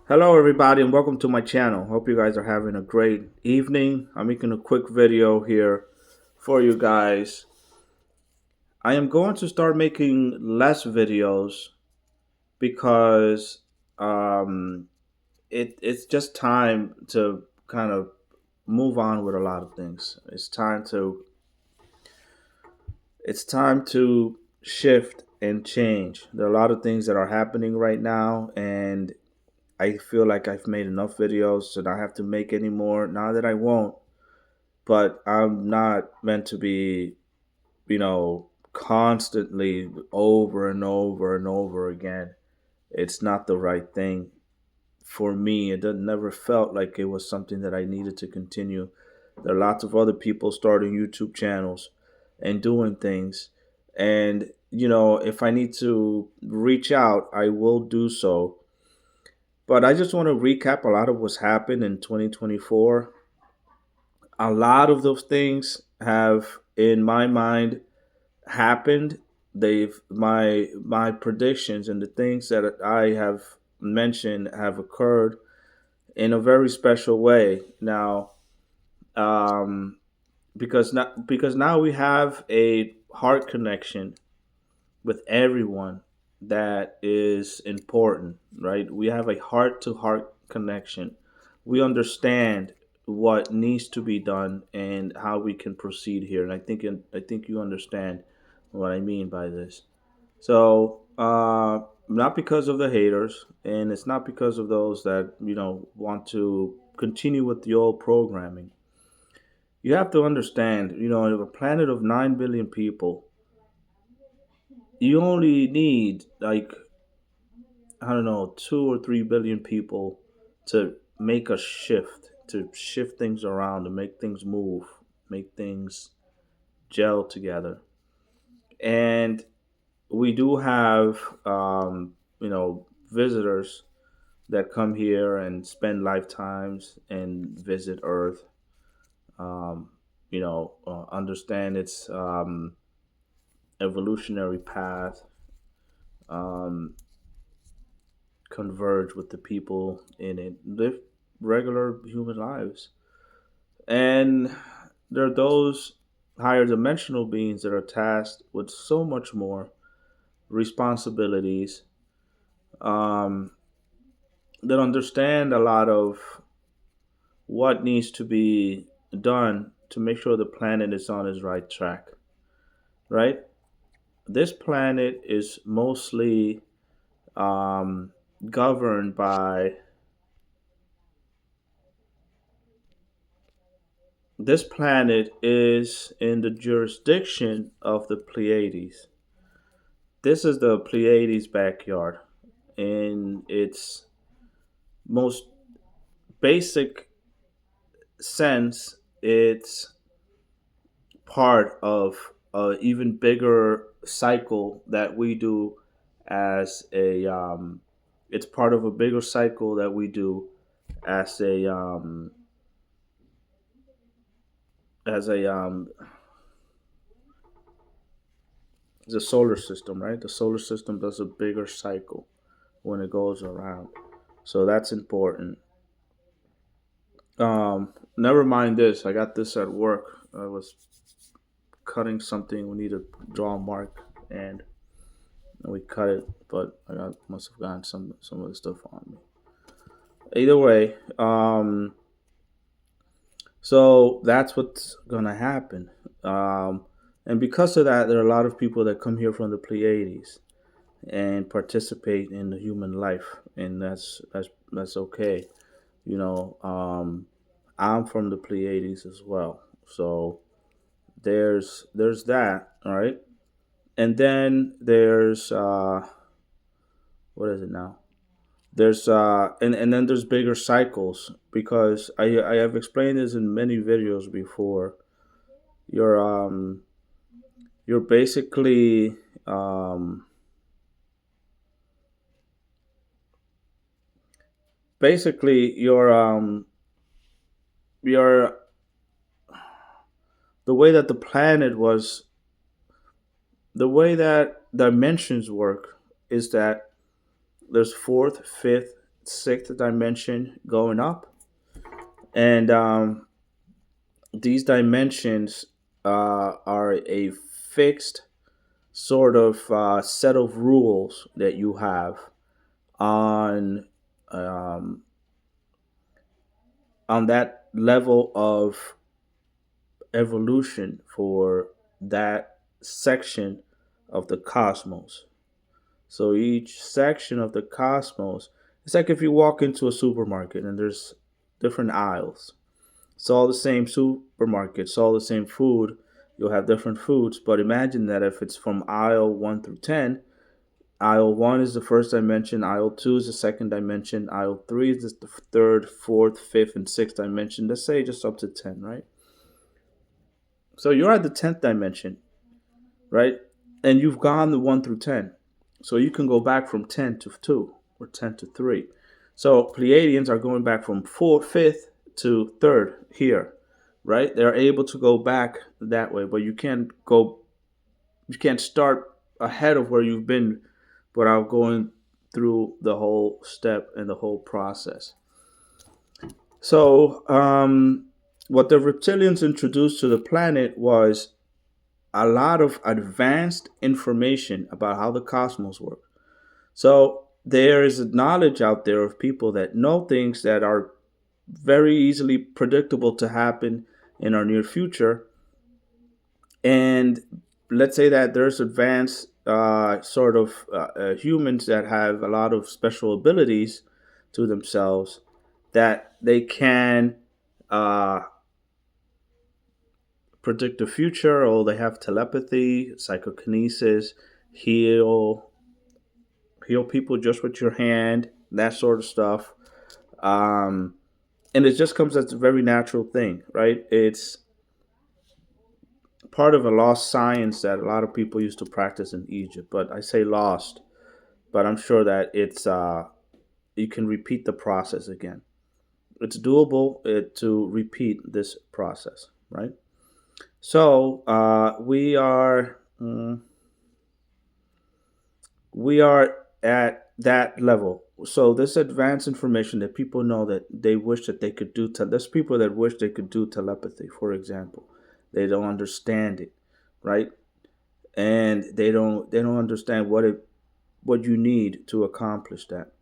Hello, everybody, and welcome to my channel. Hope you guys are having a great evening. I'm making a quick video here for you guys. I am going to start making less videos because um, it's just time to kind of move on with a lot of things. It's time to shift and change. There are a lot of things that are happening right now, and I feel like I've made enough videos, so I have to make any more. Not that I won't, but I'm not meant to be, constantly over and over and over again. It's not the right thing for me. Never felt like it was something that I needed to continue. There are lots of other people starting YouTube channels and doing things. And, if I need to reach out, I will do so. But I just want to recap a lot of what's happened in 2024. A lot of those things have, in my mind, happened. My predictions and the things that I have mentioned have occurred in a very special way. Now, um, because now we have a heart connection with everyone that is important, right? We have a heart to heart connection. We understand what needs to be done and how we can proceed here. And I think you understand what I mean by this. So, not because of the haters, and it's not because of those that want to continue with the old programming. You have to understand, in a planet of 9 billion people, you only need like, I don't know, 2 or 3 billion people to make a shift, to shift things around, to make things move, make things gel together. And we do have, visitors that come here and spend lifetimes and visit Earth. Understand its evolutionary path, um, converge with the people in it, live regular human lives. And there are those higher dimensional beings that are tasked with so much more responsibilities, um, that understand a lot of what needs to be done to make sure the planet is on its right track, right? This planet is mostly um, governed by this planet is in the jurisdiction of the Pleiades. This is the Pleiades backyard. In its most basic sense, it's part of a even bigger cycle that we do as a it's part of a bigger cycle that we do as a the solar system, right? The solar system does a bigger cycle when it goes around. So that's important. Never mind this. I got this at work. I was cutting something. We need to draw a mark, and we cut it, but must have gotten some of the stuff on me. Either way, so that's what's gonna happen. And because of that, there are a lot of people that come here from the Pleiades and participate in the human life, and that's okay. You know, I'm from the Pleiades as well, so there's that. All right, and then there's what is it now? There's and then there's bigger cycles because I have explained this in many videos before. You're you're um basically you're the way that the way that dimensions work is that there's fourth, fifth, sixth dimension going up, and these dimensions are a fixed sort of set of rules that you have on um, on that level of evolution for that section of the cosmos. So each section of the cosmos, it's like if you walk into a supermarket and there's different aisles. It's all the same supermarket, it's all the same food. You'll have different foods, but imagine that if it's from aisle 1 through 10, aisle 1 is the first dimension, aisle 2 is the second dimension, aisle 3 is the third, fourth, fifth, and sixth dimension. Let's say just up to 10, right? So you're at the 10th dimension, right? And you've gone the 1 through 10. So you can go back from 10 to 2 or 10 to 3. So Pleiadians are going back from 5th to 3rd here, right? They're able to go back that way, but you can't start ahead of where you've been without going through the whole step and the whole process. So, what the reptilians introduced to the planet was a lot of advanced information about how the cosmos works. So there is knowledge out there of people that know things that are very easily predictable to happen in our near future. And let's say that there's advanced humans that have a lot of special abilities to themselves that they can uh, predict the future, or they have telepathy, psychokinesis, heal people just with your hand, that sort of stuff. And it just comes as a very natural thing, right? It's part of a lost science that a lot of people used to practice in Egypt. But I say lost, but I'm sure that it's you can repeat the process again. It's doable to repeat this process, right? So we are at that level. So this advanced information that people know that they wish that they could do. There's people that wish they could do telepathy, for example. They don't understand it, right? And they don't understand what you need to accomplish that.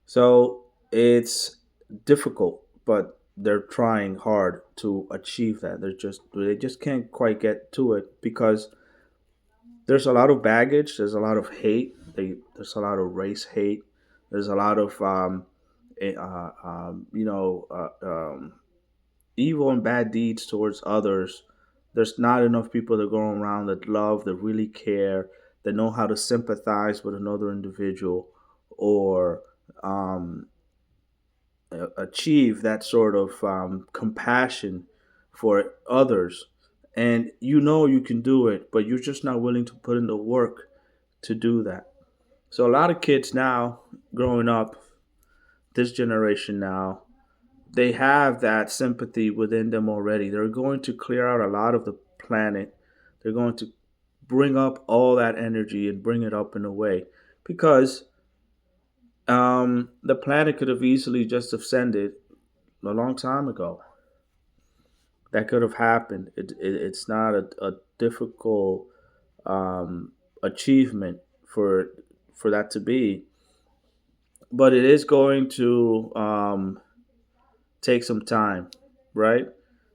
So it's difficult, but they're trying hard to achieve that. They just can't quite get to it because there's a lot of baggage. There's a lot of hate. There's a lot of race hate. There's a lot of eh, uh, you know evil and bad deeds towards others. There's not enough people that go around that love, that really care, that know how to sympathize with another individual, or um, achieve that sort of compassion for others. And you know you can do it, but you're just not willing to put in the work to do that. So a lot of kids now growing up, this generation now, they have that sympathy within them already. They're going to clear out a lot of the planet. They're going to bring up all that energy and bring it up in a way because the planet could have easily just ascended a long time ago. That could have happened. It's not a difficult achievement for that to be, but it is going to take some time, right?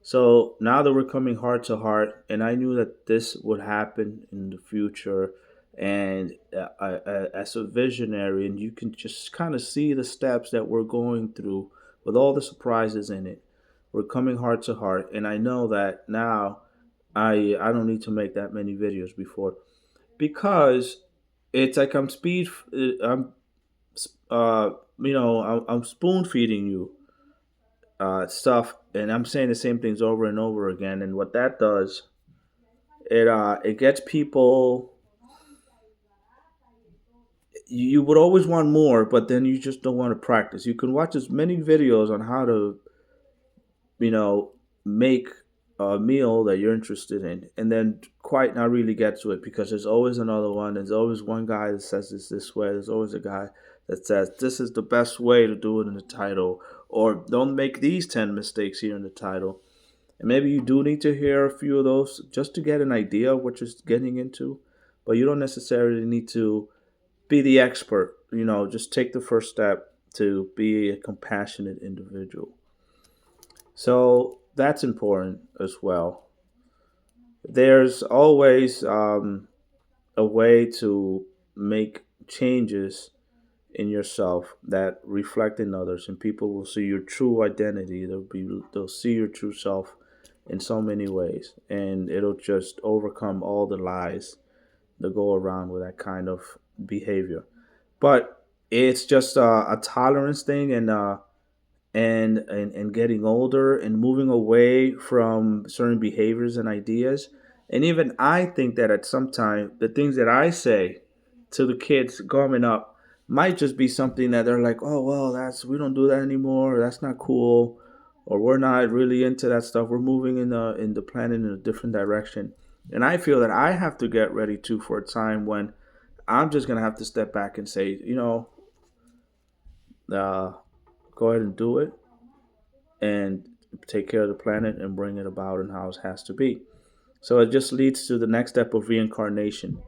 So now that we're coming heart to heart, and I knew that this would happen in the future, and as a visionary, and you can just kind of see the steps that we're going through with all the surprises in it. We're coming heart to heart, and I know that now I don't need to make that many videos before because it's like I'm I'm spoon feeding you stuff, and I'm saying the same things over and over again. And what that does, it gets people. You would always want more, but then you just don't want to practice. You can watch as many videos on how to, make a meal that you're interested in, and then quite not really get to it because there's always another one. There's always one guy that says this way. There's always a guy that says this is the best way to do it in the title, or don't make these 10 mistakes here in the title. And maybe you do need to hear a few of those just to get an idea of what you're getting into, but you don't necessarily need to be the expert. Just take the first step to be a compassionate individual. So that's important as well. There's always a way to make changes in yourself that reflect in others, and people will see your true identity. They'll see your true self in so many ways, and it'll just overcome all the lies that go around with that kind of behavior. But it's just a tolerance thing, and getting older and moving away from certain behaviors and ideas. And even I think that at some time the things that I say to the kids coming up might just be something that they're like, oh well, that's we don't do that anymore, or that's not cool, or we're not really into that stuff, we're moving in the planet in a different direction. And I feel that I have to get ready too for a time when I'm just gonna have to step back and say, uh, go ahead and do it, and take care of the planet and bring it about and how it has to be. So it just leads to the next step of reincarnation.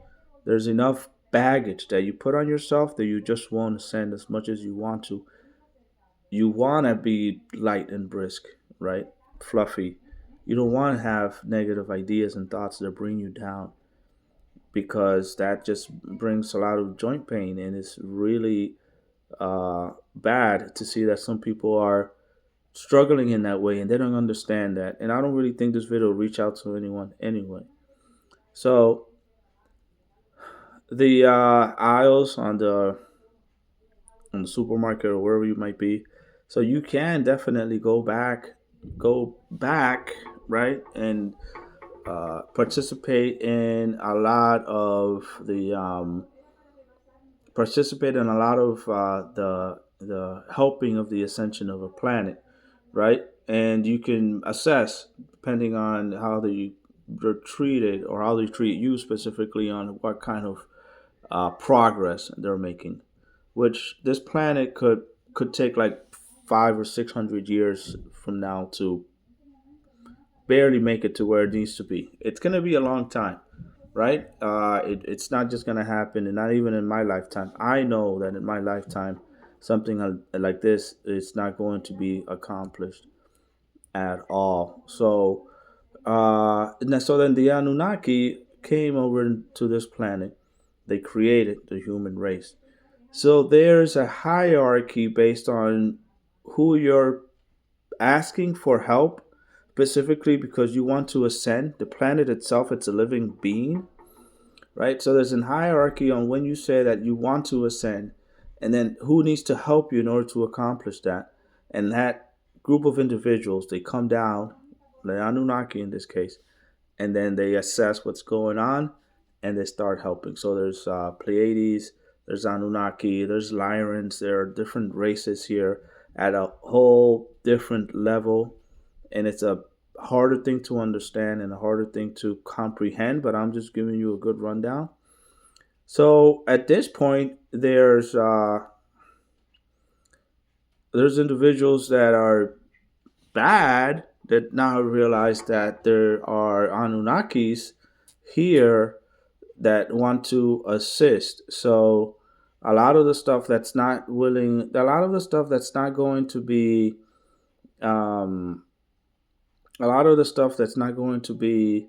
There's enough baggage that you put on yourself that you just won't ascend as much as you want to. You want to be light and brisk, right? Fluffy. You don't want to have negative ideas and thoughts that bring you down, because that just brings a lot of joint pain, and it's really bad to see that some people are struggling in that way and they don't understand that. And I don't really think this video will reach out to anyone anyway. So the aisles on the supermarket or wherever you might be, so you can definitely go back, right, and participate in a lot of the helping of the ascension of a planet, right? And you can assess, depending on how they're treated or how they treat you specifically, on what kind of progress they're making. Which this planet could take like 500 or 600 years from now to barely make it to where it needs to be. It's gonna be a long time, right? It's not just gonna happen, and not even in my lifetime. I know that in my lifetime, something like this is not going to be accomplished at all. So then the Anunnaki came over to this planet. They created the human race. So there's a hierarchy based on who you're asking for help, specifically because you want to ascend. The planet itself, it's a living being, right? So there's a hierarchy on when you say that you want to ascend, and then who needs to help you in order to accomplish that. And that group of individuals, they come down, the Anunnaki in this case, and then they assess what's going on, and they start helping. So there's Pleiades, there's Anunnaki, there's Lyrans. There are different races here at a whole different level, and it's a harder thing to understand and a harder thing to comprehend. But I'm just giving you a good rundown. So at this point, there's individuals that are bad that now realize that there are Anunnakis here that want to assist. So a lot of the stuff that's not going to be, um, a lot of the stuff that's not going to be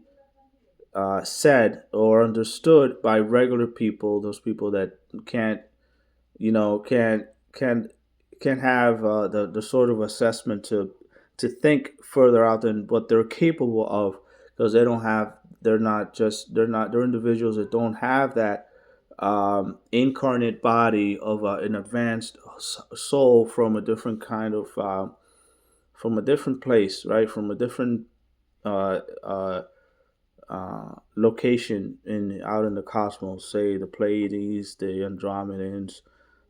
said or understood by regular people, those people that can't, you know, can't have the sort of assessment to think further out than what they're capable of, because they're individuals that don't have that incarnate body of an advanced soul from a different kind of from a different place, right, from a different uh, uh, location in out in the cosmos, say the Pleiades, the Andromedans,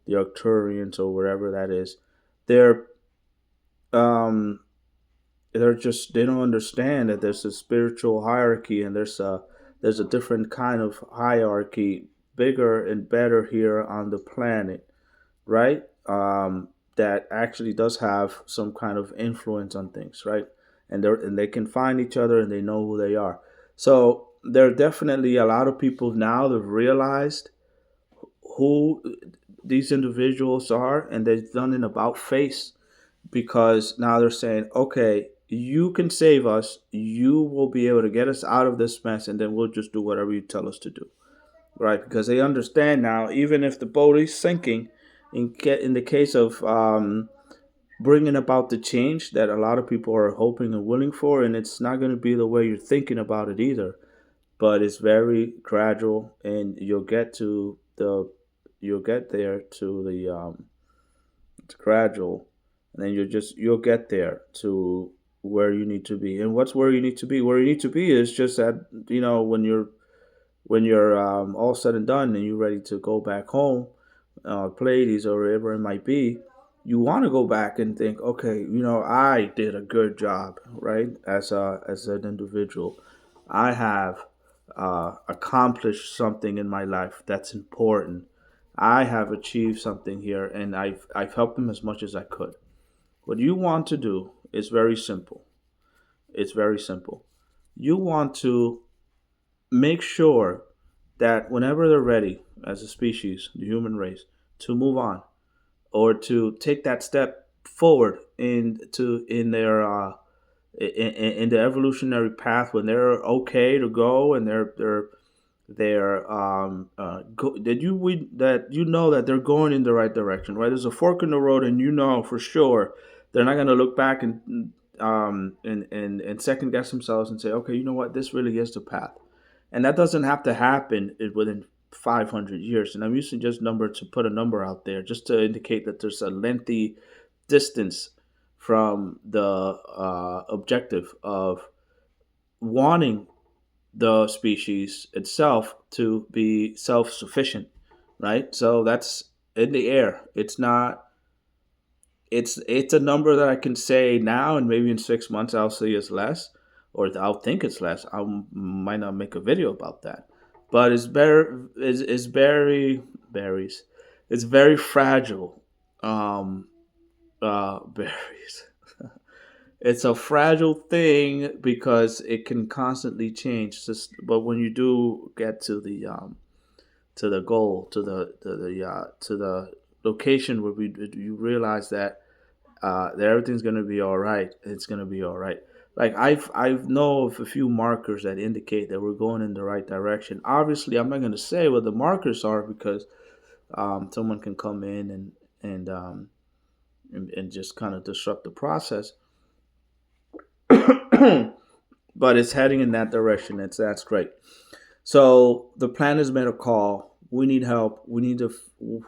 the Arcturians, or wherever that is. They're um, they don't understand that there's a spiritual hierarchy, and there's a different kind of hierarchy, bigger and better here on the planet. right? That actually does have some kind of influence on things, right? And they can find each other and they know who they are. So there are definitely a lot of people now that have realized who these individuals are, and they've done an about face, because now they're saying, okay, you can save us, you will be able to get us out of this mess, and then we'll just do whatever you tell us to do, right? Because they understand now, even if the boat is sinking, in the case of bringing about the change that a lot of people are hoping and willing for, and it's not going to be the way you're thinking about it either, but it's very gradual, and you'll get there to the it's gradual, and then you'll get there to where you need to be. And what's where you need to be? Where you need to be is just that, when you're all said and done and you're ready to go back home, Pleiades or wherever it might be, you want to go back and think, okay, I did a good job, right? As an individual, I have accomplished something in my life that's important. I have achieved something here, and I've helped them as much as I could. What you want to do is very simple. It's very simple. You want to make sure that whenever they're ready as a species, the human race, to move on or to take that step forward in their in the evolutionary path, when they're okay to go and they're that that they're going in the right direction, right? There's a fork in the road, and for sure they're not going to look back and second guess themselves and say, okay, you know what, this really is the path. And that doesn't have to happen within 500 years. And I'm using just number to put a number out there, just to indicate that there's a lengthy distance from the objective of wanting the species itself to be self-sufficient, right? So that's in the air. It's not. It's a number that I can say now, and maybe in 6 months I'll say it's less, or I'll think it's less. Might not make a video about that, but it's very berries. It's very fragile. Berries. It's a fragile thing because it can constantly change. But when you do get to the goal, to the location where you realize that everything's gonna be all right. It's gonna be all right. Like I've know of a few markers that indicate that we're going in the right direction. Obviously, I'm not gonna say what the markers are, because someone can come in and um, and just kind of disrupt the process. But it's heading in that direction. That's great. So the plan has made a call. We need help. We need to.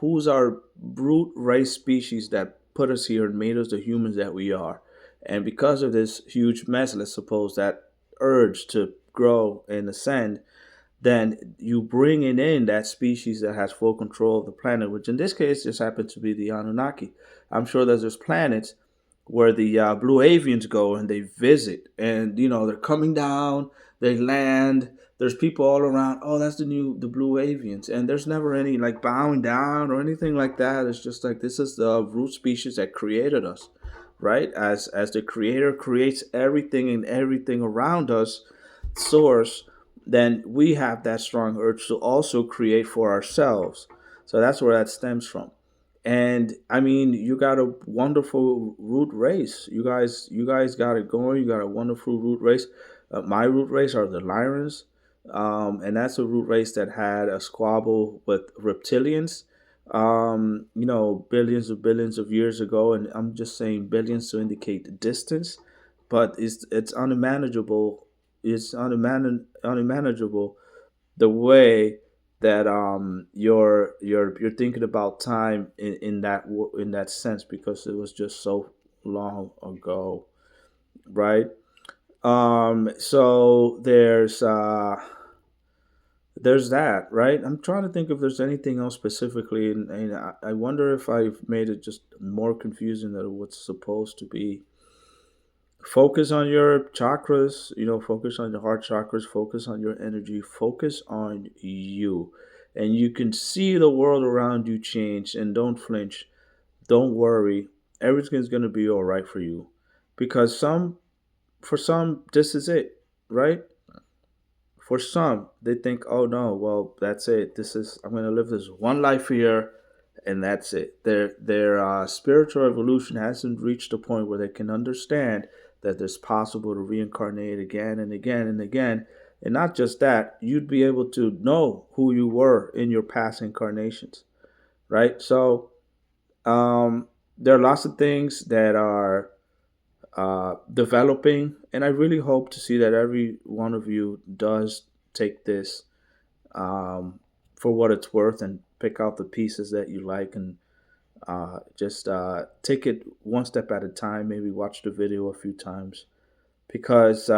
Who's our brute race species that put us here and made us the humans that we are? And because of this huge mess, let's suppose that urge to grow and ascend, then you bringing in that species that has full control of the planet, which in this case just happens to be the Anunnaki. I'm sure that there's planets where the blue avians go and they visit, and they're coming down, they land. There's people all around. Oh, that's the blue avians, and there's never any like bowing down or anything like that. It's just like, this is the root species that created us, right? As the creator creates everything and everything around us, source, then we have that strong urge to also create for ourselves. So that's where that stems from. And I mean, you got a wonderful root race. You guys got it going. You got a wonderful root race. My root race are the Lyrans, and that's a root race that had a squabble with reptilians. Billions of years ago, and I'm just saying billions to indicate the distance, but it's unmanageable. It's unmanageable the way that you're thinking about time in that sense, because it was just so long ago, right? So there's that, right? I'm trying to think if there's anything else specifically, and I wonder if I've made it just more confusing than it was supposed to be. Focus on your chakras, focus on your heart chakras, focus on your energy, focus on you. and you can see the world around you change, and don't flinch, don't worry, everything's going to be all right for you, because for some this is it, right? For some they think, oh no, well that's it, this is, I'm going to live this one life here, and that's it. Their spiritual evolution hasn't reached a point where they can understand that it's possible to reincarnate again and again and again. And not just that, you'd be able to know who you were in your past incarnations, right? So there are lots of things that are developing, and I really hope to see that every one of you does take this um, for what it's worth, and pick out the pieces that you like, and just take it one step at a time. Maybe watch the video a few times, because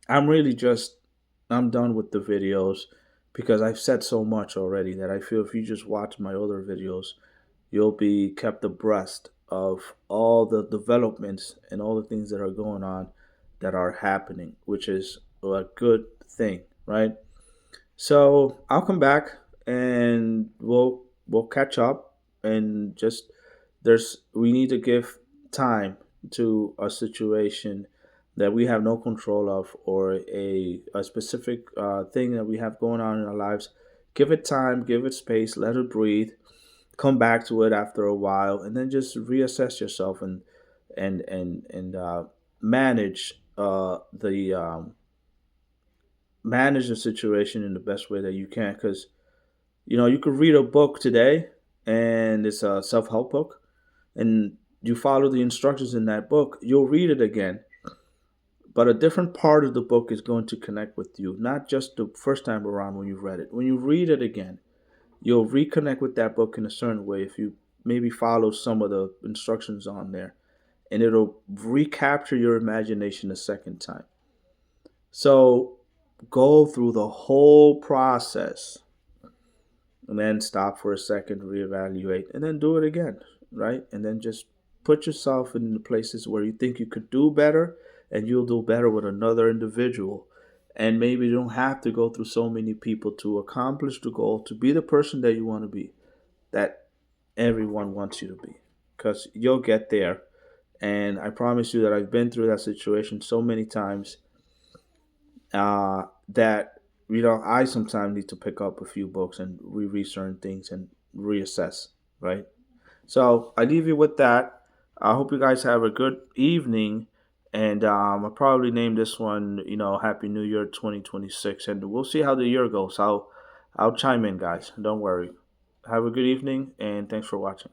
I'm really just, I'm done with the videos, because I've said so much already that I feel if you just watch my other videos, you'll be kept abreast of all the developments and all the things that are going on, that are happening, which is a good thing, right? So I'll come back, and we'll catch up, and just, there's, we need to give time to a situation that we have no control of, or a specific thing that we have going on in our lives. Give it time, give it space, let it breathe, come back to it after a while, and then just reassess yourself, and manage manage the situation in the best way that you can. Because you could read a book today, and it's a self-help book, and you follow the instructions in that book, you'll read it again, but a different part of the book is going to connect with you, not just the first time around when you read it. When you read it again, you'll reconnect with that book in a certain way, if you maybe follow some of the instructions on there, and it'll recapture your imagination a second time. So go through the whole process, and then stop for a second, reevaluate, and then do it again, right? And then just put yourself in the places where you think you could do better, and you'll do better with another individual. And maybe you don't have to go through so many people to accomplish the goal, to be the person that you want to be, that everyone wants you to be, because you'll get there. And I promise you that I've been through that situation so many times, that I sometimes need to pick up a few books and reread certain things and reassess, right? So I leave you with that. I hope you guys have a good evening, and I'll probably name this one, Happy New Year 2026, and we'll see how the year goes. I'll chime in, guys. Don't worry. Have a good evening, and thanks for watching.